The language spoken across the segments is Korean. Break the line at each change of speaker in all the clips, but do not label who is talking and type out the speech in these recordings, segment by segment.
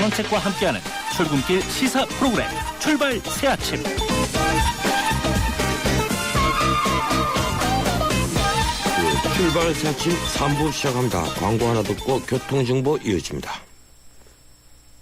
만원책과 함께하는 출근길 시사 프로그램 출발 새아침.
출발 새아침 3부 시작합니다. 광고 하나 듣고 교통정보 이어집니다.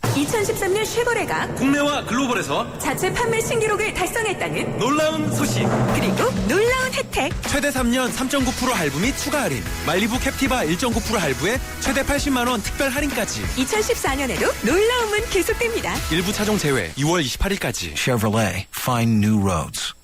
2013년 쉐보레가
국내와 글로벌에서
자체 판매 신기록을 달성했다는
놀라운 소식.
그리고 놀라운 혜택.
최대 3년 3.9% 할부 및 추가 할인, 마일리부 캡티바 1.9% 할부에 최대 80만원 특별 할인까지.
2014년에도 놀라움은 계속됩니다.
일부 차종 제외 2월 28일까지.
Chevrolet, find new roads.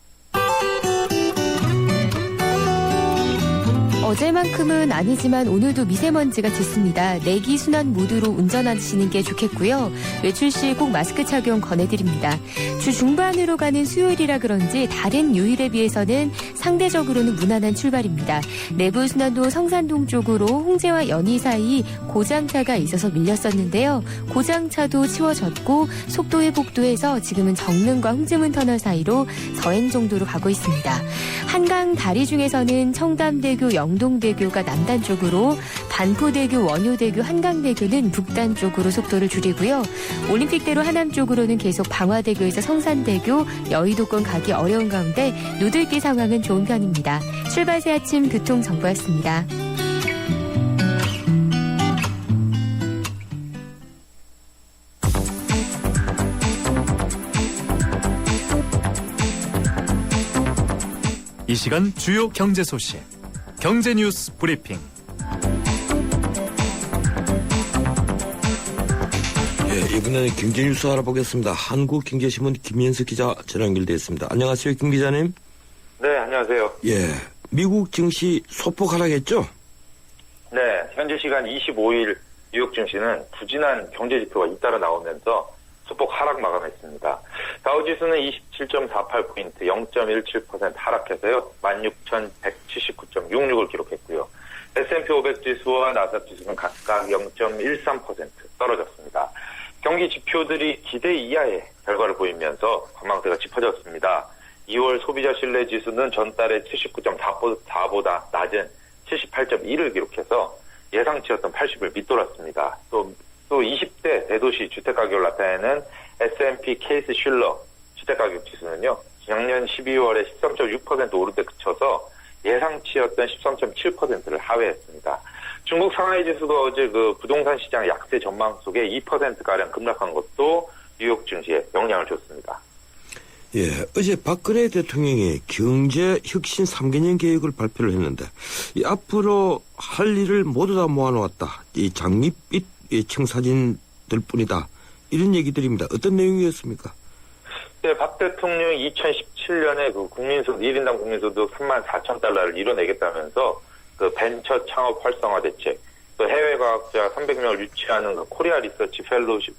어제만큼은 아니지만 오늘도 미세먼지가 짙습니다. 내기 순환 모드로 운전하시는 게 좋겠고요. 외출 시 꼭 마스크 착용 권해드립니다. 주 중반으로 가는 수요일이라 그런지 다른 요일에 비해서는 상대적으로는 무난한 출발입니다. 내부 순환도 성산동 쪽으로 홍제와 연희 사이 고장차가 있어서 밀렸었는데요. 고장차도 치워졌고 속도 회복도 해서 지금은 정릉과 홍지문 터널 사이로 서행 정도로 가고 있습니다. 한강 다리 중에서는 청담대교 영동대교가 남단 쪽으로, 반포대교 원효대교 한강대교는 북단 쪽으로 속도를 줄이고요. 올림픽대로 하남 쪽으로는 계속 방화대교에서 성산대교, 여의도권 가기 어려운 가운데 노들길 상황은 좋은 편입니다. 출발 새 아침 교통정보였습니다.
이 시간 주요 경제 소식, 경제 뉴스 브리핑.
이번에는 경제 뉴스 알아보겠습니다. 한국경제신문 김현석 기자 전화 연결되어 있습니다. 안녕하세요, 김 기자님.
네, 안녕하세요.
미국 증시 소폭 하락했죠?
네, 현재 시간 25일 뉴욕 증시는 부진한 경제 지표가 잇따라 나오면서 소폭 하락 마감했습니다. 다우지수는 27.48포인트, 0.17% 하락해서요, 16,179.66을 기록했고요. S&P 500 지수와 나스닥 지수는 각각 0.13% 떨어졌습니다. 경기 지표들이 기대 이하의 결과를 보이면서 관망세가 짙어졌습니다. 2월 소비자 신뢰 지수는 전달의 79.4보다 낮은 78.1을 기록해서 예상치였던 80을 밑돌았습니다. 또 20대 대도시 주택가격을 나타내는 S&P 케이스 슐러 주택가격 지수는요, 작년 12월에 13.6% 오른 데 그쳐서 예상치였던 13.7%를 하회했습니다. 중국 상하이 지수도 어제 부동산 시장 약세 전망 속에 2%가량 급락한 것도 뉴욕 증시에 영향을 줬습니다.
어제 박근혜 대통령이 경제 혁신 3개년 계획을 발표를 했는데, 앞으로 할 일을 모두 다 모아놓았다. 이 장밋빛 청사진들 뿐이다. 이런 얘기들입니다. 어떤 내용이었습니까?
네, 박 대통령이 2017년에 국민소득, 1인당 국민소득 34,000달러를 이뤄내겠다면서 벤처 창업 활성화 대책, 또 해외 과학자 300명을 유치하는 코리아 리서치 펠로우십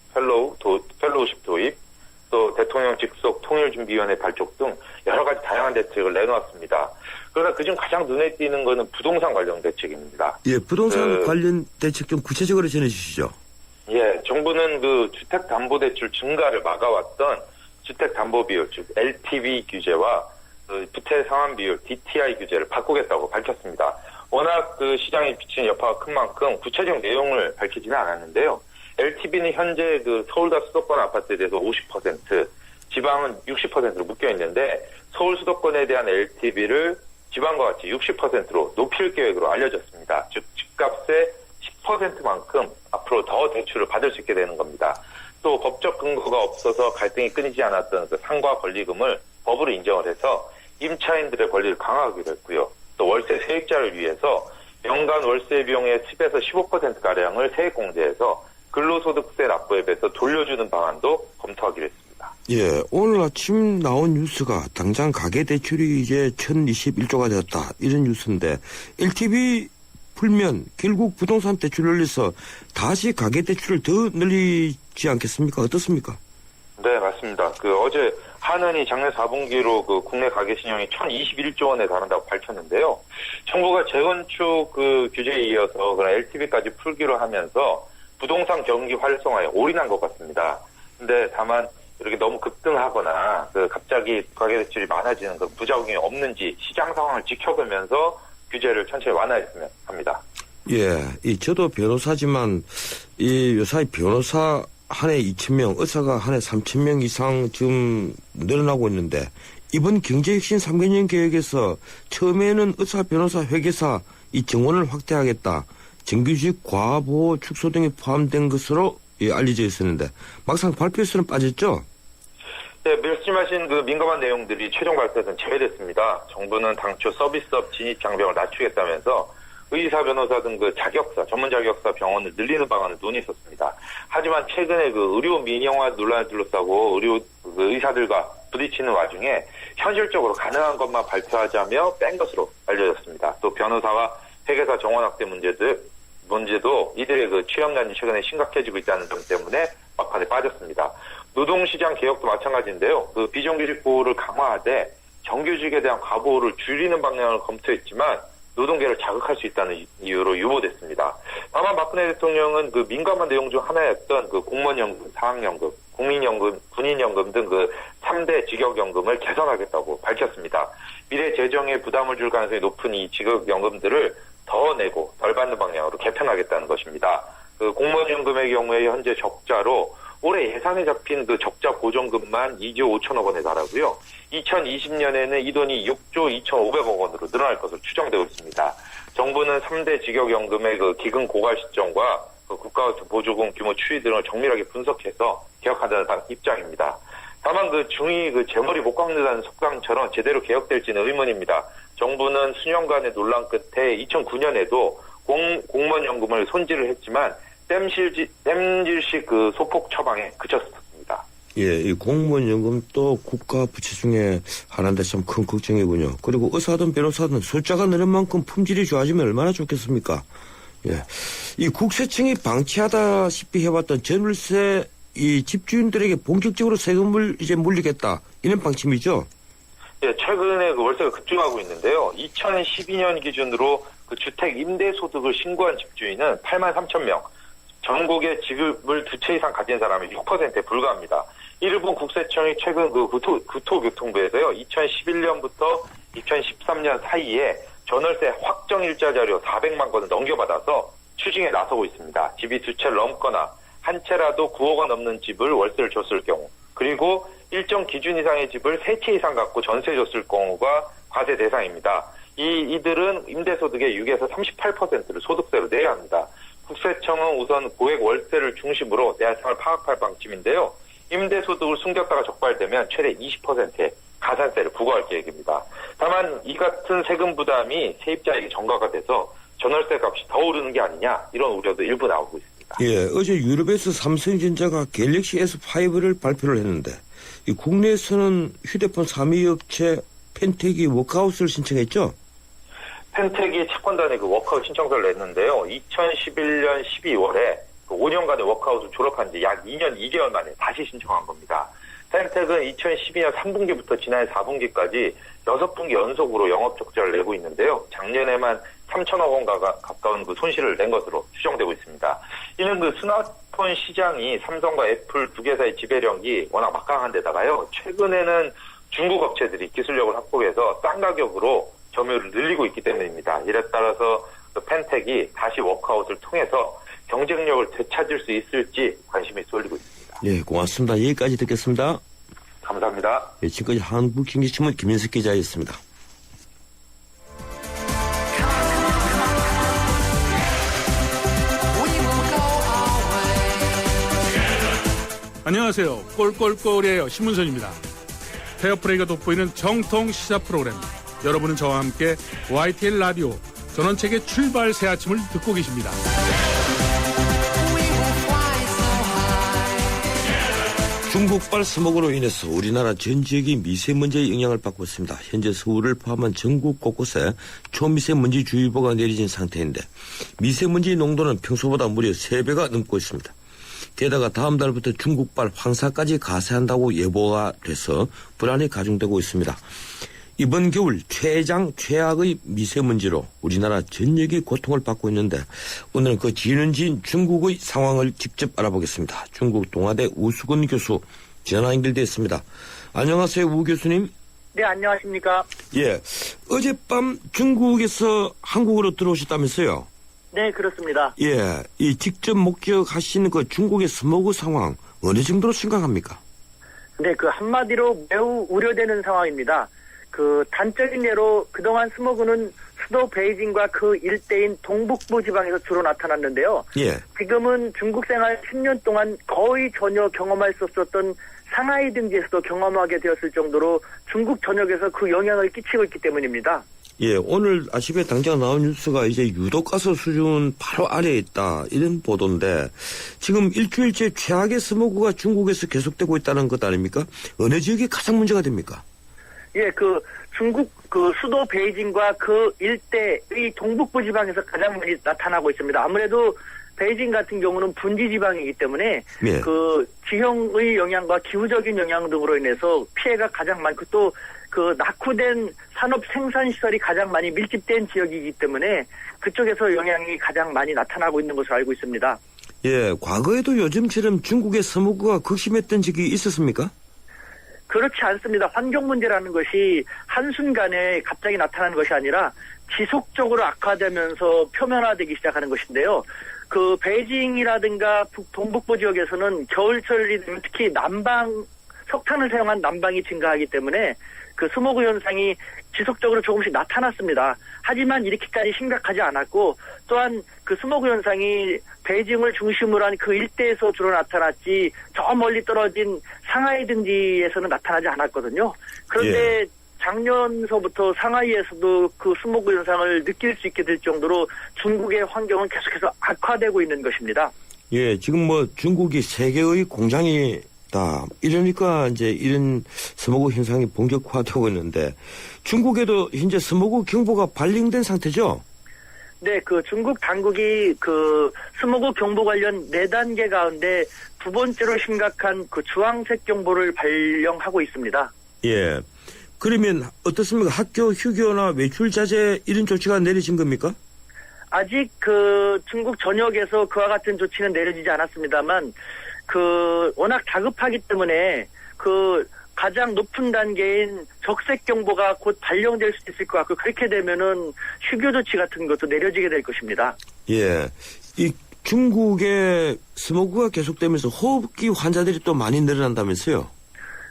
도입, 또 대통령 직속 통일준비위원회 발족 등 여러 가지 다양한 대책을 내놓았습니다. 그러나 그중 가장 눈에 띄는 것은 부동산 관련 대책입니다.
부동산 관련 대책 좀 구체적으로 전해주시죠.
정부는 주택담보대출 증가를 막아왔던 주택담보비율, 즉 LTV 규제와 부채 상환 비율, DTI 규제를 바꾸겠다고 밝혔습니다. 워낙 시장에 비친 여파가 큰 만큼 구체적 내용을 밝히지는 않았는데요. LTV는 현재 서울과 수도권 아파트에 대해서 50%, 지방은 60%로 묶여 있는데, 서울 수도권에 대한 LTV를 지방과 같이 60%로 높일 계획으로 알려졌습니다. 즉 집값의 10%만큼 앞으로 더 대출을 받을 수 있게 되는 겁니다. 또 법적 근거가 없어서 갈등이 끊이지 않았던 상과 권리금을 법으로 인정을 해서 임차인들의 권리를 강화하기로 했고요. 또 월세 세입자를 위해서 연간 월세 비용의 10에서 15%가량을 세액공제해서 근로소득세 납부에 비해서 돌려주는 방안도 검토하기로 했습니다.
오늘 아침 나온 뉴스가 당장 가계대출이 이제 1021조가 되었다. 이런 뉴스인데, LTV 풀면 결국 부동산 대출을 늘려서 다시 가계대출을 더 늘리지 않겠습니까? 어떻습니까?
네, 맞습니다. 어제 한은이 작년 4분기로 국내 가계신용이 1,021조 원에 달한다고 밝혔는데요. 정부가 재건축 규제에 이어서 그런 LTV까지 풀기로 하면서 부동산 경기 활성화에 올인한 것 같습니다. 근데 다만 이렇게 너무 급등하거나 갑자기 가계대출이 많아지는 부작용이 없는지 시장 상황을 지켜보면서 규제를 천천히 완화했으면 합니다.
저도 변호사지만 요사이 변호사 한 해 2,000명, 의사가 한 해 3,000명 이상 지금 늘어나고 있는데 이번 경제혁신 3개년 계획에서 처음에는 의사, 변호사, 회계사 이 정원을 확대하겠다. 정규직 과보호 축소 등이 포함된 것으로 알려져 있었는데 막상 발표에서는 빠졌죠?
네, 말씀하신 그 민감한 내용들이 최종 발표에서는 제외됐습니다. 정부는 당초 서비스업 진입 장벽을 낮추겠다면서 의사, 변호사 등 그 자격사, 전문 자격사 병원을 늘리는 방안을 논의했었습니다. 하지만 최근에 그 의료 민영화 논란을 둘러싸고 의사들과 부딪히는 와중에 현실적으로 가능한 것만 발표하자며 뺀 것으로 알려졌습니다. 또 변호사와 회계사 정원 확대 문제도 이들의 그 취업난이 최근에 심각해지고 있다는 점 때문에 막판에 빠졌습니다. 노동시장 개혁도 마찬가지인데요. 그 비정규직 보호를 강화하되 정규직에 대한 과보호를 줄이는 방향을 검토했지만 노동계를 자극할 수 있다는 이유로 유보됐습니다. 다만 박근혜 대통령은 그 민감한 내용 중 하나였던 그 공무원연금, 사학연금, 국민연금, 군인연금 등 그 3대 직역연금을 개선하겠다고 밝혔습니다. 미래 재정에 부담을 줄 가능성이 높은 이 직역연금들을 더 내고 덜 받는 방향으로 개편하겠다는 것입니다. 그 공무원연금의 경우에 현재 적자로 올해 예상에 잡힌 그 적자 보전금만 2조 5천억 원에 달하고요. 2020년에는 이 돈이 6조 2,500억 원으로 늘어날 것으로 추정되고 있습니다. 정부는 3대 직역연금의 그 기금 고갈 시점과 그 국가 보조금 규모 추이 등을 정밀하게 분석해서 개혁한다는 입장입니다. 다만 그 중이 그 재물이 못 깎는다는 속담처럼 제대로 개혁될지는 의문입니다. 정부는 수년간의 논란 끝에 2009년에도 공무원연금을 손질을 했지만 땜질식 그 소폭 처방에 그쳤습니다.
예, 이 공무원연금도 국가 부채 중에 하나인데 참 큰 걱정이군요. 그리고 의사든 변호사든 숫자가 늘은 만큼 품질이 좋아지면 얼마나 좋겠습니까? 예, 이 국세청이 방치하다시피 해왔던 전월세 이 집주인들에게 본격적으로 세금을 이제 물리겠다 이런 방침이죠.
예, 최근에 그 월세가 급증하고 있는데요. 2012년 기준으로 그 주택 임대소득을 신고한 집주인은 83,000명. 전국에 집을 2채 이상 가진 사람이 6%에 불과합니다. 이를 본 국세청이 최근 그 국토교통부에서요, 2011년부터 2013년 사이에 전월세 확정 일자 자료 400만 건을 넘겨받아서 추징에 나서고 있습니다. 집이 2채를 넘거나 한 채라도 9억 원 넘는 집을 월세를 줬을 경우, 그리고 일정 기준 이상의 집을 3채 이상 갖고 전세 줬을 경우가 과세 대상입니다. 이들은 임대소득의 6에서 38%를 소득세로 내야 합니다. 국세청은 우선 고액 월세를 중심으로 대상을 파악할 방침인데요. 임대소득을 숨겼다가 적발되면 최대 20%의 가산세를 부과할 계획입니다. 다만 이 같은 세금 부담이 세입자에게 전가가 돼서 전월세 값이 더 오르는 게 아니냐 이런 우려도 일부 나오고 있습니다.
예, 어제 유럽에서 삼성전자가 갤럭시 S5를 발표를 했는데 이 국내에서는 휴대폰 3위 업체 펜텍이 워크아웃을 신청했죠?
펜텍이 채권단에 그 워크아웃 신청서를 냈는데요. 2011년 12월에 그 5년간의 워크아웃을 졸업한 지 약 2년 2개월 만에 다시 신청한 겁니다. 펜텍은 2012년 3분기부터 지난해 4분기까지 6분기 연속으로 영업 적자를 내고 있는데요. 작년에만 3천억 원 가까운 그 손실을 낸 것으로 추정되고 있습니다. 이는 그 스마트폰 시장이 삼성과 애플 두 개사의 지배력이 워낙 막강한 데다가요. 최근에는 중국 업체들이 기술력을 확보해서 싼 가격으로 점유율을 늘리고 있기 때문입니다. 이에 따라서 그 펜텍이 다시 워크아웃을 통해서 경쟁력을 되찾을 수 있을지 관심이 쏠리고 있습니다.
네, 고맙습니다. 여기까지 듣겠습니다.
감사합니다.
네, 지금까지 한국경제신문 김인석 기자였습니다.
안녕하세요. 꼴꼴꼴이에요. 신문선입니다. 페어플레이가 돋보이는 정통 시사 프로그램. 여러분은 저와 함께 YTN 라디오 전원책의 출발 새 아침을 듣고 계십니다.
중국발 스모그로 인해서 우리나라 전 지역이 미세먼지의 영향을 받고 있습니다. 현재 서울을 포함한 전국 곳곳에 초미세먼지주의보가 내려진 상태인데 미세먼지 농도는 평소보다 무려 3배가 넘고 있습니다. 게다가 다음 달부터 중국발 황사까지 가세한다고 예보가 돼서 불안이 가중되고 있습니다. 이번 겨울 최악의 미세먼지로 우리나라 전역이 고통을 받고 있는데 오늘은 그 지는지인 중국의 상황을 직접 알아보겠습니다. 중국 동아대 우수근 교수 전화 연결되어 있습니다. 안녕하세요, 우 교수님.
네, 안녕하십니까.
예, 어젯밤 중국에서 한국으로 들어오셨다면서요?
네, 그렇습니다.
예, 이 직접 목격하신 그 중국의 스모그 상황 어느 정도로 심각합니까?
네, 그 한마디로 매우 우려되는 상황입니다. 그 단적인 예로 그동안 스모그는 수도 베이징과 그 일대인 동북부 지방에서 주로 나타났는데요.
예.
지금은 중국 생활 10년 동안 거의 전혀 경험할 수 없었던 상하이 등지에서도 경험하게 되었을 정도로 중국 전역에서 그 영향을 끼치고 있기 때문입니다.
예, 오늘 아침에 당장 나온 뉴스가 이제 유독가스 수준 바로 아래에 있다, 이런 보도인데, 지금 일주일째 최악의 스모그가 중국에서 계속되고 있다는 것 아닙니까? 어느 지역이 가장 문제가 됩니까?
예, 그 중국 그 수도 베이징과 그 일대의 동북부 지방에서 가장 많이 나타나고 있습니다. 아무래도 베이징 같은 경우는 분지 지방이기 때문에
예.
그 지형의 영향과 기후적인 영향 등으로 인해서 피해가 가장 많고 또 그 낙후된 산업 생산 시설이 가장 많이 밀집된 지역이기 때문에 그쪽에서 영향이 가장 많이 나타나고 있는 것으로 알고 있습니다.
예, 과거에도 요즘처럼 중국의 스모그가 극심했던時期있었습니까?
그렇지 않습니다. 환경 문제라는 것이 한순간에 갑자기 나타나는 것이 아니라 지속적으로 악화되면서 표면화되기 시작하는 것인데요. 그 베이징이라든가 동북부 지역에서는 겨울철이 되면 특히 석탄을 사용한 난방이 증가하기 때문에 그 스모그 현상이 지속적으로 조금씩 나타났습니다. 하지만 이렇게까지 심각하지 않았고 또한 그 스모그 현상이 베이징을 중심으로 한 그 일대에서 주로 나타났지 저 멀리 떨어진 상하이 등지에서는 나타나지 않았거든요. 그런데 작년서부터 상하이에서도 그 스모그 현상을 느낄 수 있게 될 정도로 중국의 환경은 계속해서 악화되고 있는 것입니다.
예, 지금 뭐 중국이 세계의 공장이다, 이러니까 이제 이런 스모그 현상이 본격화되고 있는데, 중국에도 현재 스모그 경보가 발령된 상태죠?
네, 그 중국 당국이 그 스모그 경보 관련 4단계 가운데 두 번째로 심각한 그 주황색 경보를 발령하고 있습니다.
예. 그러면 어떻습니까? 학교 휴교나 외출 자제 이런 조치가 내려진 겁니까?
아직 그 중국 전역에서 그와 같은 조치는 내려지지 않았습니다만 그 워낙 다급하기 때문에 그 가장 높은 단계인 적색 경보가 곧 발령될 수도 있을 것 같고, 그렇게 되면은 휴교 조치 같은 것도 내려지게 될 것입니다.
예. 이 중국의 스모그가 계속되면서 호흡기 환자들이 또 많이 늘어난다면서요?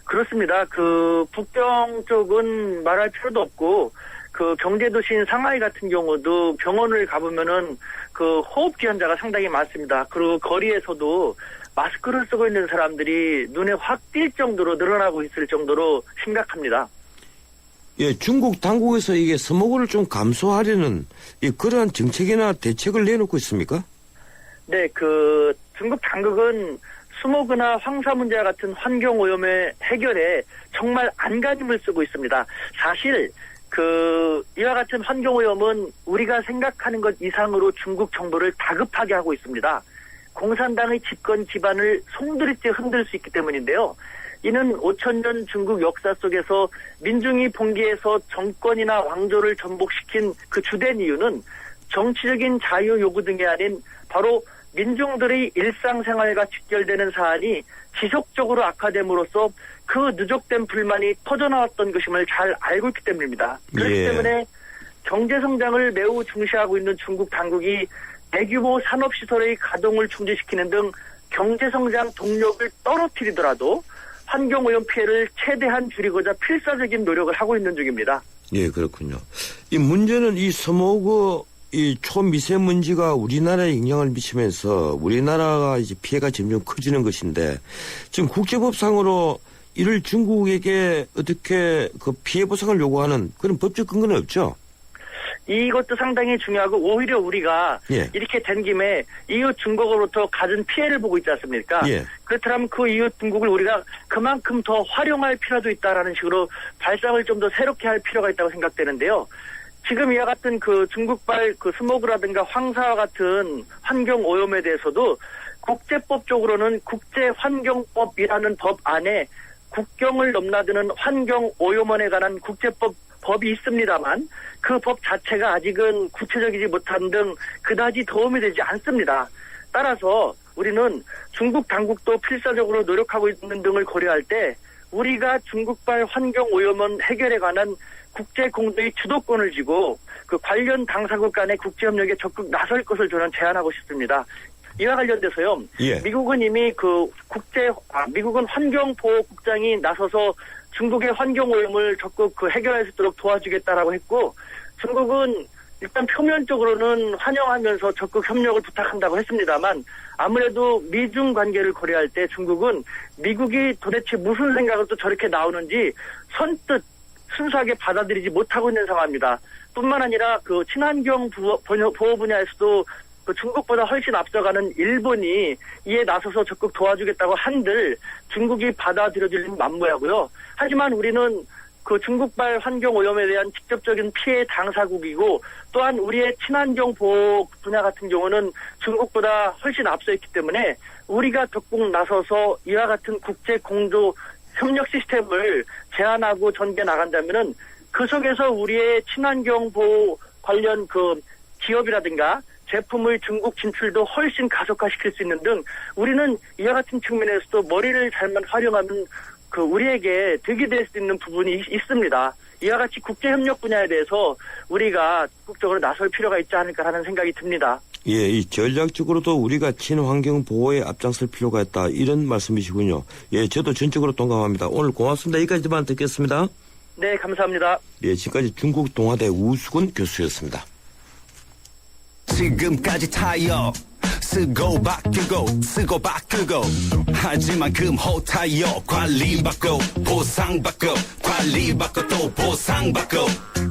그렇습니다. 그 북경 쪽은 말할 필요도 없고 그 경제도시인 상하이 같은 경우도 병원을 가보면은 그 호흡기 환자가 상당히 많습니다. 그리고 거리에서도 마스크를 쓰고 있는 사람들이 눈에 확 띌 정도로 늘어나고 있을 정도로 심각합니다.
예, 중국 당국에서 이게 스모그를 좀 감소하려는 그러한 정책이나 대책을 내놓고 있습니까?
네, 그 중국 당국은 스모그나 황사 문제와 같은 환경 오염의 해결에 정말 안간힘을 쓰고 있습니다. 사실 이와 같은 환경 오염은 우리가 생각하는 것 이상으로 중국 정부를 다급하게 하고 있습니다. 공산당의 집권 기반을 송두리째 흔들 수 있기 때문인데요. 이는 5,000년 중국 역사 속에서 민중이 봉기해서 정권이나 왕조를 전복시킨 그 주된 이유는 정치적인 자유 요구 등이 아닌 바로 민중들의 일상생활과 직결되는 사안이 지속적으로 악화됨으로써 그 누적된 불만이 터져나왔던 것임을 잘 알고 있기 때문입니다. 그렇기 때문에 경제성장을 매우 중시하고 있는 중국 당국이 대규모 산업시설의 가동을 중지시키는 등 경제성장 동력을 떨어뜨리더라도 환경오염 피해를 최대한 줄이고자 필사적인 노력을 하고 있는 중입니다.
예, 그렇군요. 이 문제는 이 스모그, 이 초미세먼지가 우리나라에 영향을 미치면서 우리나라가 이제 피해가 점점 커지는 것인데, 지금 국제법상으로 이를 중국에게 어떻게 그 피해 보상을 요구하는 그런 법적 근거는 없죠?
이것도 상당히 중요하고, 오히려 우리가 이렇게 된 김에 이웃 중국으로부터 가진 피해를 보고 있지 않습니까? 그렇다면 그 이웃 중국을 우리가 그만큼 더 활용할 필요도 있다라는 식으로 발상을 좀 더 새롭게 할 필요가 있다고 생각되는데요. 지금 이와 같은 그 중국발 그 스모그라든가 황사와 같은 환경 오염에 대해서도 국제법적으로는 국제환경법이라는 법 안에 국경을 넘나드는 환경 오염원에 관한 법이 있습니다만 그 법 자체가 아직은 구체적이지 못한 등 그다지 도움이 되지 않습니다. 따라서 우리는 중국 당국도 필사적으로 노력하고 있는 등을 고려할 때 우리가 중국발 환경오염원 해결에 관한 국제 공조의 주도권을 쥐고 그 관련 당사국 간의 국제협력에 적극 나설 것을 저는 제안하고 싶습니다. 이와 관련돼서요.
예.
미국은 이미 미국은 환경보호국장이 나서서 중국의 환경오염을 적극 해결할 수 있도록 도와주겠다라고 했고, 중국은 일단 표면적으로는 환영하면서 적극 협력을 부탁한다고 했습니다만, 아무래도 미중 관계를 고려할 때 중국은 미국이 도대체 무슨 생각으로 또 저렇게 나오는지 선뜻 순수하게 받아들이지 못하고 있는 상황입니다. 뿐만 아니라 친환경 보호 분야에서도 중국보다 훨씬 앞서가는 일본이 이에 나서서 적극 도와주겠다고 한들 중국이 받아들여지는 만무하고요. 하지만 우리는 중국발 환경 오염에 대한 직접적인 피해 당사국이고, 또한 우리의 친환경 보호 분야 같은 경우는 중국보다 훨씬 앞서 있기 때문에 우리가 적극 나서서 이와 같은 국제 공조 협력 시스템을 제안하고 전개 나간다면은 그 속에서 우리의 친환경 보호 관련 기업이라든가 제품의 중국 진출도 훨씬 가속화시킬 수 있는 등, 우리는 이와 같은 측면에서도 머리를 잘만 활용하면 우리에게 득이 될 수 있는 부분이 있습니다. 이와 같이 국제협력 분야에 대해서 우리가 적극적으로 나설 필요가 있지 않을까라는 생각이 듭니다.
예, 이 전략적으로도 우리가 친환경 보호에 앞장설 필요가 있다, 이런 말씀이시군요. 예, 저도 전적으로 동감합니다. 오늘 고맙습니다. 여기까지만 듣겠습니다.
네, 감사합니다.
예, 지금까지 중국 동아대 우수근 교수였습니다.
지금까지 타이어 쓰고 바꾸고 쓰고 바꾸고 하지만 금호 타이어 관리받고 보상받고 관리받고 또 보상받고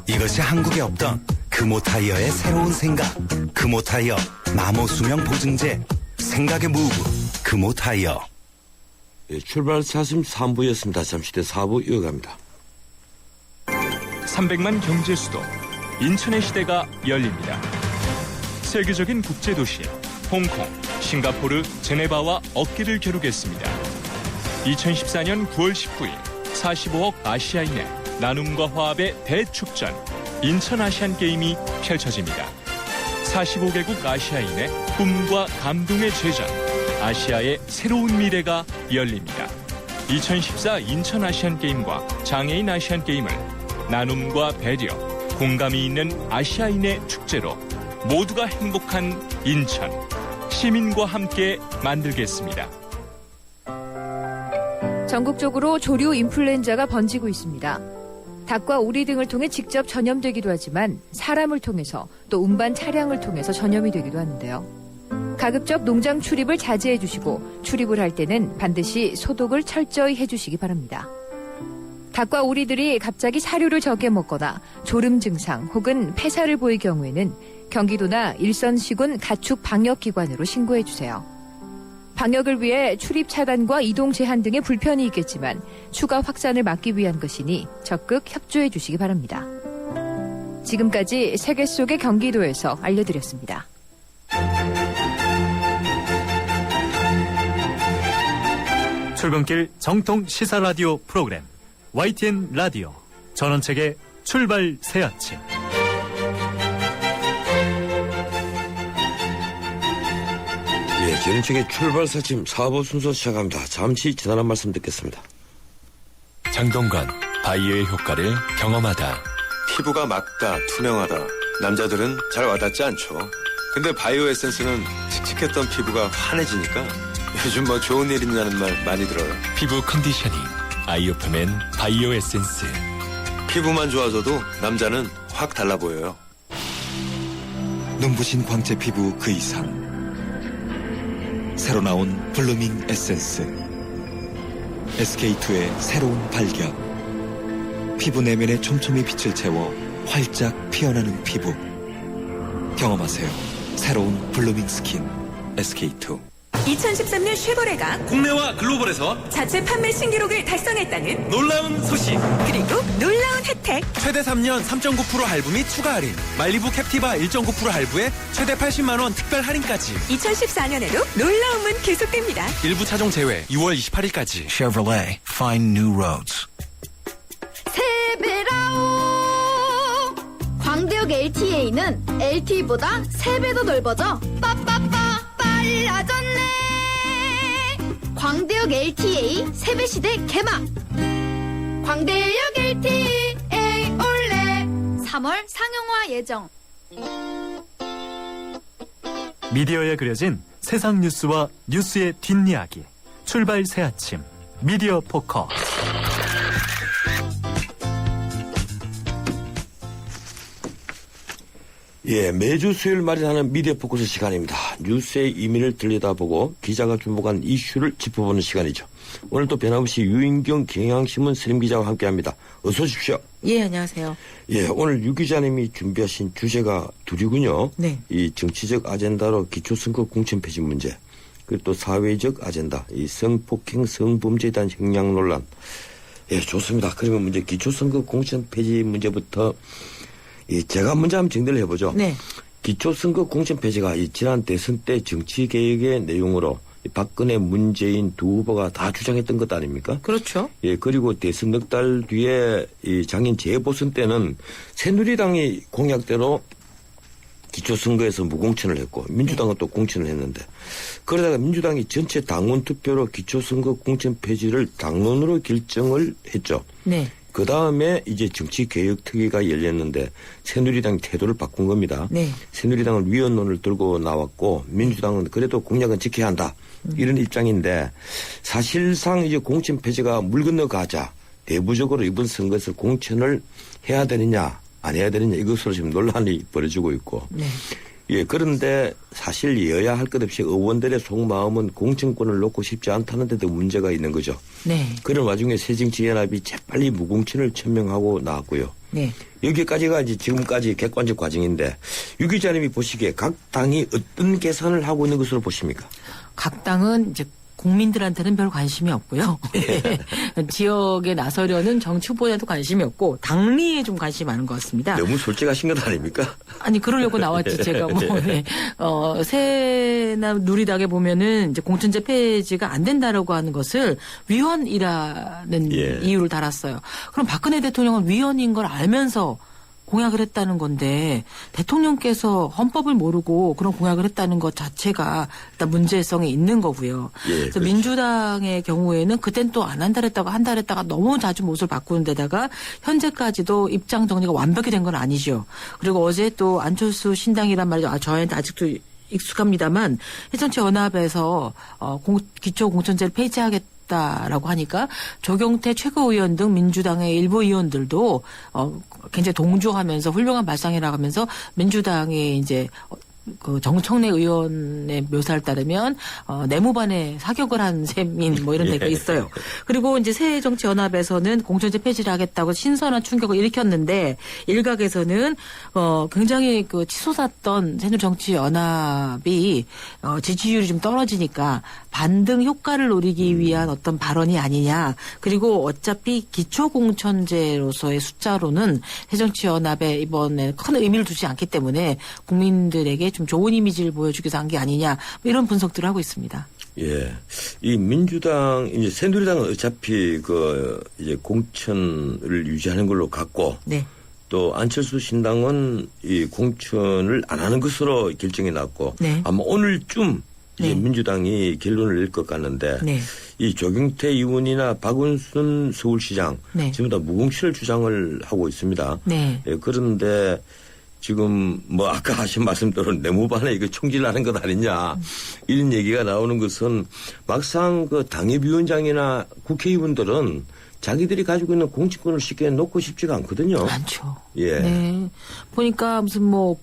이것이 한국에 없던 금호 타이어의 새로운 생각. 금호 타이어 마모 수명 보증제 생각의 무브 금호 타이어.
예, 출발 43부였습니다. 잠시 뒤 4부 이어갑니다.
300만 경제 수도 인천의 시대가 열립니다. 세계적인 국제도시 홍콩, 싱가포르, 제네바와 어깨를 겨루겠습니다. 2014년 9월 19일 45억 아시아인의 나눔과 화합의 대축전 인천 아시안게임이 펼쳐집니다. 45개국 아시아인의 꿈과 감동의 제전 아시아의 새로운 미래가 열립니다. 2014 인천 아시안게임과 장애인 아시안게임을 나눔과 배려, 공감이 있는 아시아인의 축제로 모두가 행복한 인천, 시민과 함께 만들겠습니다.
전국적으로 조류 인플루엔자가 번지고 있습니다. 닭과 오리 등을 통해 직접 전염되기도 하지만 사람을 통해서 또 운반 차량을 통해서 전염이 되기도 하는데요. 가급적 농장 출입을 자제해 주시고 출입을 할 때는 반드시 소독을 철저히 해주시기 바랍니다. 닭과 오리들이 갑자기 사료를 적게 먹거나 졸음 증상 혹은 폐사를 보일 경우에는 경기도나 일선시군 가축방역기관으로 신고해 주세요. 방역을 위해 출입 차단과 이동 제한 등의 불편이 있겠지만 추가 확산을 막기 위한 것이니 적극 협조해 주시기 바랍니다. 지금까지 세계 속의 경기도에서 알려드렸습니다.
출근길 정통 시사 라디오 프로그램 YTN 라디오 전원책의 출발 새 아침.
예, 전원책의 출발 새 아침 4부 순서 시작합니다. 잠시 지난한 말씀 듣겠습니다.
장동건, 바이오의 효과를 경험하다.
피부가 맑다, 투명하다. 남자들은 잘 와닿지 않죠. 근데 바이오 에센스는 칙칙했던 피부가 환해지니까 요즘 뭐 좋은 일 있냐는 말 많이 들어요.
피부 컨디셔닝, 아이오프맨 바이오 에센스.
피부만 좋아져도 남자는 확 달라 보여요.
눈부신 광채 피부 그 이상. 새로 나온 블루밍 에센스. SK2의 새로운 발견. 피부 내면의 촘촘히 빛을 채워 활짝 피어나는 피부. 경험하세요. 새로운 블루밍 스킨 SK2.
2013년 쉐보레가
국내와 글로벌에서
자체 판매 신기록을 달성했다는
놀라운 소식.
그리고 놀라운 혜택.
최대 3년 3.9% 할부 및 추가 할인. 말리부 캡티바 1.9% 할부에 최대 80만 원 특별 할인까지.
2014년에도 놀라움은 계속됩니다.
일부 차종 제외 6월 28일까지.
Chevrolet, find new roads.
세배라오. 광대역 LTA는 LTE보다 3배 더 넓어져 빠빠빠 빨라졌네. 광대역 LTA 3배 시대 개막. 광대역 LTA 올레 3월 상용화 예정.
미디어에 그려진 세상 뉴스와 뉴스의 뒷이야기. 출발 새 아침 미디어 포커스.
예, 매주 수요일 마련하는 미디어 포커스 시간입니다. 뉴스의 이면을 들여다보고 기자가 주목한 이슈를 짚어보는 시간이죠. 오늘 또 변함없이 유인경 경향신문 스림 기자와 함께합니다. 어서 오십시오.
예, 안녕하세요.
예, 오늘 유 기자님이 준비하신 주제가 둘이군요.
네.
이 정치적 아젠다로 기초선거 공천 폐지 문제, 그리고 또 사회적 아젠다, 이 성폭행 성범죄에 대한 형량 논란. 예, 좋습니다. 그러면 문제 기초선거 공천 폐지 문제부터 제가 먼저 한번 정리를 해보죠.
네.
기초선거 공천 폐지가 이 지난 대선 때 정치개혁의 내용으로 박근혜, 문재인 두 후보가 다 주장했던 것 아닙니까?
그렇죠.
예, 그리고 대선 넉 달 뒤에 이 작년 재보선 때는 새누리당이 공약대로 기초선거에서 무공천을 했고 민주당은 또 공천을 했는데 그러다가 민주당이 전체 당원 투표로 기초선거 공천 폐지를 당론으로 결정을 했죠.
네.
그 다음에 이제 정치개혁특위가 열렸는데 새누리당이 태도를 바꾼 겁니다.
네.
새누리당은 위헌론을 들고 나왔고 민주당은 그래도 공약은 지켜야 한다. 이런 입장인데 사실상 이제 공천 폐지가 물 건너가자 내부적으로 이번 선거에서 공천을 해야 되느냐 안 해야 되느냐 이것으로 지금 논란이 벌어지고 있고.
네.
예, 그런데 사실 여야 할 것 없이 의원들의 속마음은 공천권을 놓고 싶지 않다는 데도 문제가 있는 거죠.
네.
그런 와중에 새정치연합이 재빨리 무공천을 천명하고 나왔고요.
네.
여기까지가 이제 지금까지 객관적 과정인데 유 기자님이 보시기에 각 당이 어떤 계산을 하고 있는 것으로 보십니까?
각 당은 이제 국민들한테는 별 관심이 없고요. 지역에 나서려는 정치 후보자도 관심이 없고 당리에 좀 관심이 많은 것 같습니다.
너무 솔직하신 것 아닙니까?
아니 그러려고 나왔지 제가 뭐 네. 새나 누리당에 보면은 이제 공천제 폐지가 안 된다라고 하는 것을 위헌이라는 이유를 달았어요. 그럼 박근혜 대통령은 위헌인 걸 알면서 공약을 했다는 건데 대통령께서 헌법을 모르고 그런 공약을 했다는 것 자체가 일단 문제성이 있는 거고요.
예,
그래서
그렇죠.
민주당의 경우에는 그땐 또 안 한다 했다가 한다 했다가 너무 자주 못을 바꾸는 데다가 현재까지도 입장 정리가 완벽히 된 건 아니죠. 그리고 어제 또 안철수 신당이란 말이죠. 저한테 아직도 익숙합니다만 새정치연합에서 기초공천제를 폐지하겠다라고 하니까 조경태 최고위원 등 민주당의 일부 의원들도 굉장히 동조하면서 훌륭한 발상이라고 하면서 민주당의 이제 그 정청래 의원의 묘사를 따르면 내무반에 사격을 한 셈인 뭐 이런 데가 있어요. 그리고 이제 새정치연합에서는 공천제 폐지를 하겠다고 신선한 충격을 일으켰는데 일각에서는 굉장히 그 치솟았던 새누리정치연합이 지지율이 좀 떨어지니까 반등 효과를 노리기 위한 어떤 발언이 아니냐. 그리고 어차피 기초공천제로서의 숫자로는 새정치연합에 이번에 큰 의미를 두지 않기 때문에 국민들에게 좀 좋은 이미지를 보여주기 위해서 한 게 아니냐 이런 분석들을 하고 있습니다.
예, 이 민주당 이제 새누리당은 어차피 이제 공천을 유지하는 걸로 갔고,
네.
또 안철수 신당은 이 공천을 안 하는 것으로 결정이 났고,
네.
아마 오늘쯤 이제
네.
민주당이 결론을 낼 것 같는데,
네.
이 조경태 의원이나 박원순 서울시장
네.
지금 다 무공천을 주장을 하고 있습니다.
네.
예, 그런데 지금 뭐 아까 하신 말씀대로 내무반에 이거 총질하는 것 아니냐 이런 얘기가 나오는 것은 막상 그 당협위원장이나 국회의원들은 자기들이 가지고 있는 공천권을 쉽게 놓고 싶지가 않거든요.
많죠.
예.
네. 보니까 무슨 뭐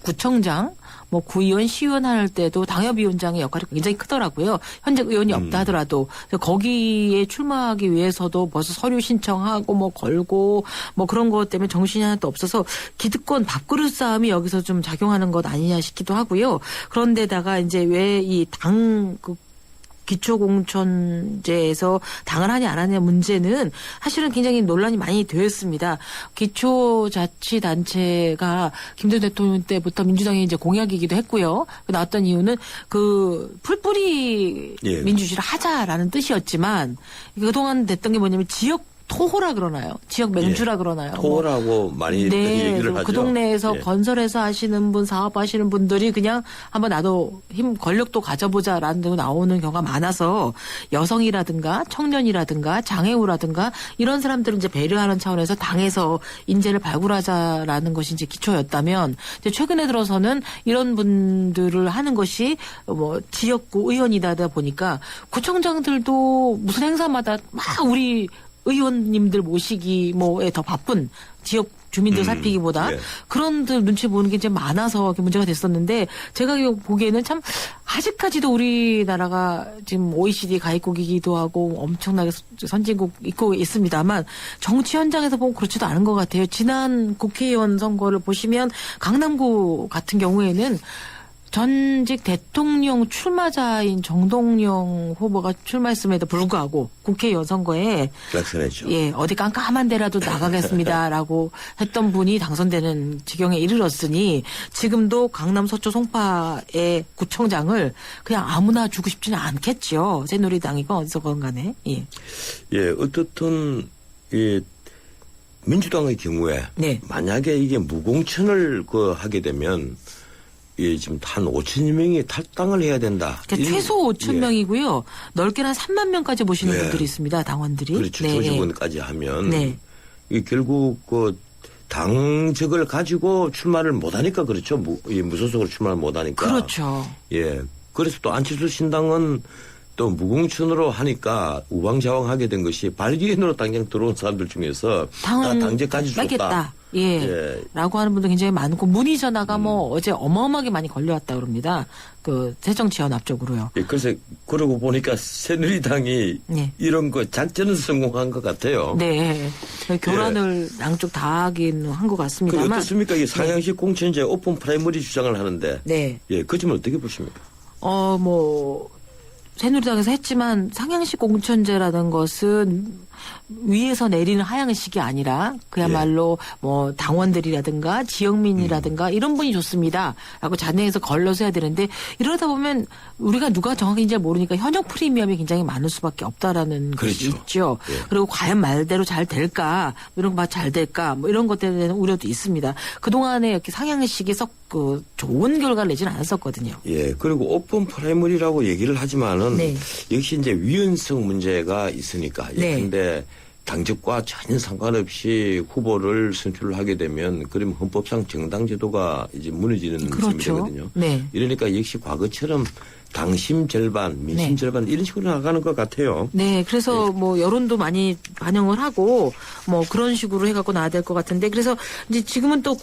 구청장, 뭐 구의원, 시의원 할 때도 당협위원장의 역할이 굉장히 크더라고요. 현직 의원이 없다 하더라도 거기에 출마하기 위해서도 벌써 서류 신청하고 뭐 걸고 뭐 그런 것 때문에 정신이 하나도 없어서 기득권 밥그릇 싸움이 여기서 좀 작용하는 것 아니냐 싶기도 하고요. 그런데다가 이제 왜 이 기초공천제에서 당을 하냐 안 하냐 문제는 사실은 굉장히 논란이 많이 되었습니다. 기초자치단체가 김대중 대통령 때부터 민주당의 이제 공약이기도 했고요. 나왔던 이유는 그 풀뿌리 민주주의를 하자라는 뜻이었지만 그동안 됐던 게 뭐냐면 지역 토호라 그러나요? 지역 맹주라 그러나요?
토호라고 많이
네,
얘기를 하죠.
그 동네에서
예.
건설회사 하시는 분, 사업하시는 분들이 그냥 한번 나도 권력도 가져보자라는 데 나오는 경우가 많아서 여성이라든가 청년이라든가 장애우라든가 이런 사람들을 이제 배려하는 차원에서 당에서 인재를 발굴하자라는 것이 이제 기초였다면 이제 최근에 들어서는 이런 분들을 하는 것이 뭐 지역구 의원이다 보니까 구청장들도 무슨 행사마다 막 우리 의원님들 모시기 뭐에 더 바쁜 지역 주민들 살피기보다
예.
그런들 눈치 보는 게 이제 많아서 문제가 됐었는데 제가 보기에는 참 아직까지도 우리나라가 지금 OECD 가입국이기도 하고 엄청나게 선진국 있고 있습니다만 정치 현장에서 보면 그렇지도 않은 것 같아요. 지난 국회의원 선거를 보시면 강남구 같은 경우에는 전직 대통령 출마자인 정동영 후보가 출마했음에도 불구하고 국회의원 선거에
낙선했죠.
예, 어디 깜깜한 데라도 나가겠습니다라고 했던 분이 당선되는 지경에 이르렀으니 지금도 강남 서초 송파의 구청장을 그냥 아무나 주고 싶지는 않겠죠. 새누리당이건 어디서건 간에. 예.
예, 어떻든 민주당의 경우에
네.
만약에 이게 무공천을 하게 되면 지금 한 5천여 명이 탈당을 해야 된다.
그러니까 최소 5천 명이고요. 넓게는 한 3만 명까지 모시는 분들이 있습니다. 당원들이.
그렇죠.
네.
조직원까지 하면
네.
결국 당적을 가지고 출마를 못하니까 그렇죠. 무소속으로 출마를 못하니까.
그렇죠.
예. 그래서 또 안철수 신당은 또 무공천으로 하니까 우왕좌왕하게 된 것이 발기인으로 당장 들어온 사람들 중에서 다 당적 가지고
뺏겠다. 예. 라고 하는 분도 굉장히 많고 문의 전화가 뭐 어제 어마어마하게 많이 걸려왔다 그럽니다. 그 새정치연합 쪽으로요.
예, 그래서 그러고 보니까 새누리당이 이런 거 작전은 성공한 것 같아요.
네. 교란을 양쪽 다 하긴 한 것 같습니다만.
어떻습니까? 이 상향식 공천제 오픈 프라이머리 주장을 하는데.
네.
예, 그 점은 어떻게 보십니까?
새누리당에서 했지만 상향식 공천제라는 것은 위에서 내리는 하향식이 아니라 그야말로 뭐 당원들이라든가 지역민이라든가 이런 분이 좋습니다라고 잔해에서 걸러서 해야 되는데 이러다 보면 우리가 누가 정확히 잘 모르니까 현역 프리미엄이 굉장히 많을 수밖에 없다라는 것이 있죠. 그리고 과연 말대로 잘 될까 이런 거 잘 될까 뭐 이런 것들에 대한 우려도 있습니다. 그동안에 이렇게 상향식이 썩 좋은 결과를 내지는 않았었거든요.
예, 그리고 오픈 프라이머리라고 얘기를 하지만은 역시 이제 위헌성 문제가 있으니까. 그런데 당적과 전혀 상관없이 후보를 선출을 하게 되면 그러면 헌법상 정당 제도가 이제 무너지는 셈이 되거든요.
네.
이러니까 역시 과거처럼 당심 절반, 민심 절반 이런 식으로 나가는 것 같아요.
네, 그래서 뭐 여론도 많이 반영을 하고 뭐 그런 식으로 해갖고 나와야 될 것 같은데 그래서 이제 지금은 또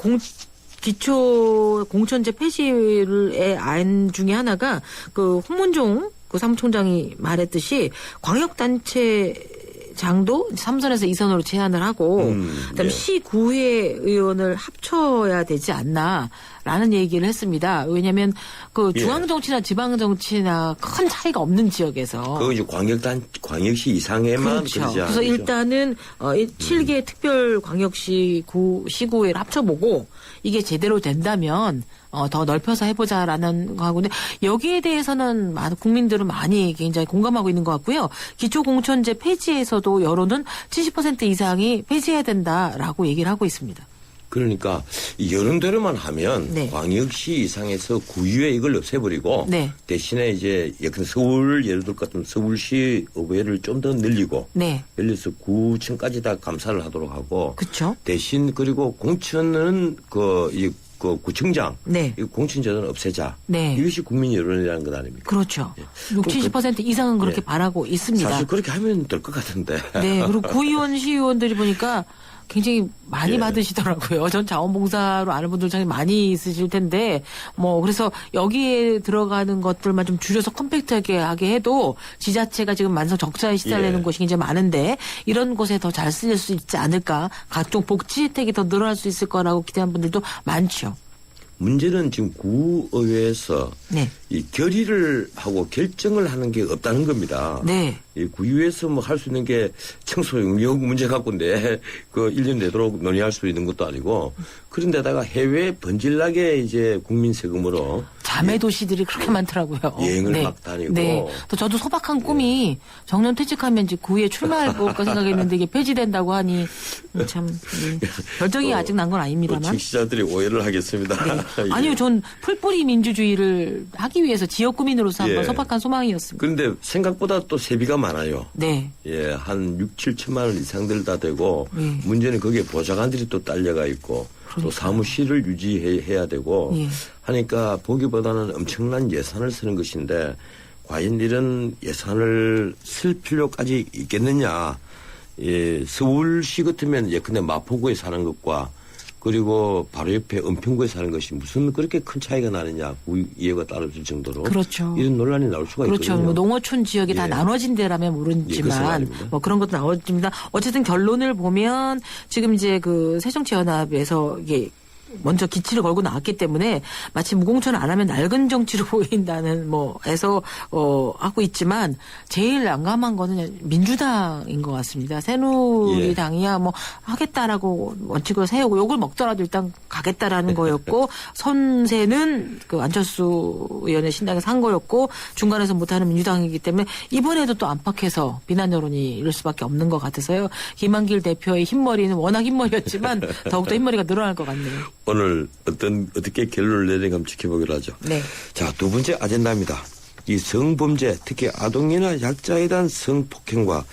기초 공천제 폐지의 안 중에 하나가 그 홍문종 그 사무총장이 말했듯이 광역단체 장도 3선에서 2선으로 제한을 하고 그다음에 시구회 의원을 합쳐야 되지 않나라는 얘기를 했습니다. 왜냐하면 그 중앙정치나 지방정치나 큰 차이가 없는 지역에서
그 이제 광역시 이상에만
그렇죠. 그래서 일단은 7개 특별 광역시 시구회를 합쳐보고 이게 제대로 된다면 더 넓혀서 해보자라는 거하고 여기에 대해서는 국민들은 많이 굉장히 공감하고 있는 것 같고요. 기초공천제 폐지에서도 여론은 70% 이상이 폐지해야 된다라고 얘기를 하고 있습니다.
그러니까 여론대로만 하면 광역시 이상에서 구의회 이걸 없애버리고 대신에 이제 서울 예를 들 것 같으면 서울시 의회를 좀 더 늘리고 늘려서 구청까지 다 감사를 하도록 하고
그렇죠.
대신 그리고 공천은 그 구청장 이 공천제도는 없애자. 이것이 국민 여론이라는 것 아닙니까?
그렇죠. 60-70% 이상은 그렇게 바라고 있습니다.
사실 그렇게 하면 될 것 같은데.
네. 그리고 구의원 시의원들이 보니까 굉장히 많이 받으시더라고요. 전 자원봉사로 아는 분들 굉장히 많이 있으실 텐데 뭐 그래서 여기에 들어가는 것들만 좀 줄여서 컴팩트하게 하게 해도 지자체가 지금 만성 적자에 시달리는 곳이 굉장히 많은데 이런 곳에 더 잘 쓰일 수 있지 않을까. 각종 복지 혜택이 더 늘어날 수 있을 거라고 기대하는 분들도 많죠.
문제는 지금 구의회에서 이 결의를 하고 결정을 하는 게 없다는 겁니다. 이 구의회에서 뭐 할 수 있는 게 청소 용역 문제 갖고인데 그 1년 내도록 논의할 수 있는 것도 아니고 그런데다가 해외 번질나게 이제 국민 세금으로
자매 도시들이 그렇게 많더라고요.
여행을 막 다니고.
네. 또 저도 소박한 꿈이 정년 퇴직하면 이제 구에 출마할 것까 생각했는데 이게 폐지된다고 하니 참 결정이 아직 난 건 아닙니다만.
청취자들이 오해를 하겠습니다. 예.
아니요, 전 풀뿌리 민주주의를 하기 위해서 지역 구민으로서 한번
예.
소박한 소망이었습니다.
그런데 생각보다 또 세비가 많아요.
네.
예, 한 6, 7천만 원 이상 들다 되고 문제는 거기에 보좌관들이 또 딸려가 있고 또 사무실을 유지해야 되고
예.
하니까 보기보다는 엄청난 예산을 쓰는 것인데 과연 이런 예산을 쓸 필요까지 있겠느냐. 예, 서울시 같으면 예컨대 마포구에 사는 것과 그리고 바로 옆에 은평구에 사는 것이 무슨 그렇게 큰 차이가 나느냐 이해가 따라줄 정도로
그렇죠.
이런 논란이 나올 수가
그렇죠.
있거든요.
뭐 농어촌 지역이 다
예.
나눠진 데라면
예, 글쎄
모르지만
말입니다.
뭐 그런 것도 나옵니다. 어쨌든 결론을 보면 지금 이제 그 새정치연합에서 이게 먼저 기치를 걸고 나왔기 때문에 마치 무공천 안 하면 낡은 정치로 보인다는 뭐에서 하고 있지만 제일 난감한 거는 민주당인 것 같습니다. 새누리당이야 뭐 하겠다라고 원칙을 세우고 욕을 먹더라도 일단 가겠다라는 거였고 선세는 그 안철수 의원의 신당에서 한 거였고 중간에서 못하는 민주당이기 때문에 이번에도 또 안팎에서 비난 여론이 이럴 수밖에 없는 것 같아서요. 김한길 대표의 흰머리는 워낙 흰머리였지만 더욱더 흰머리가 늘어날 것 같네요.
오늘 어떻게 결론을 내리는가 한번 지켜보기로 하죠.
네.
자, 두 번째 아젠다입니다. 이 성범죄, 특히 아동이나 약자에 대한 성폭행과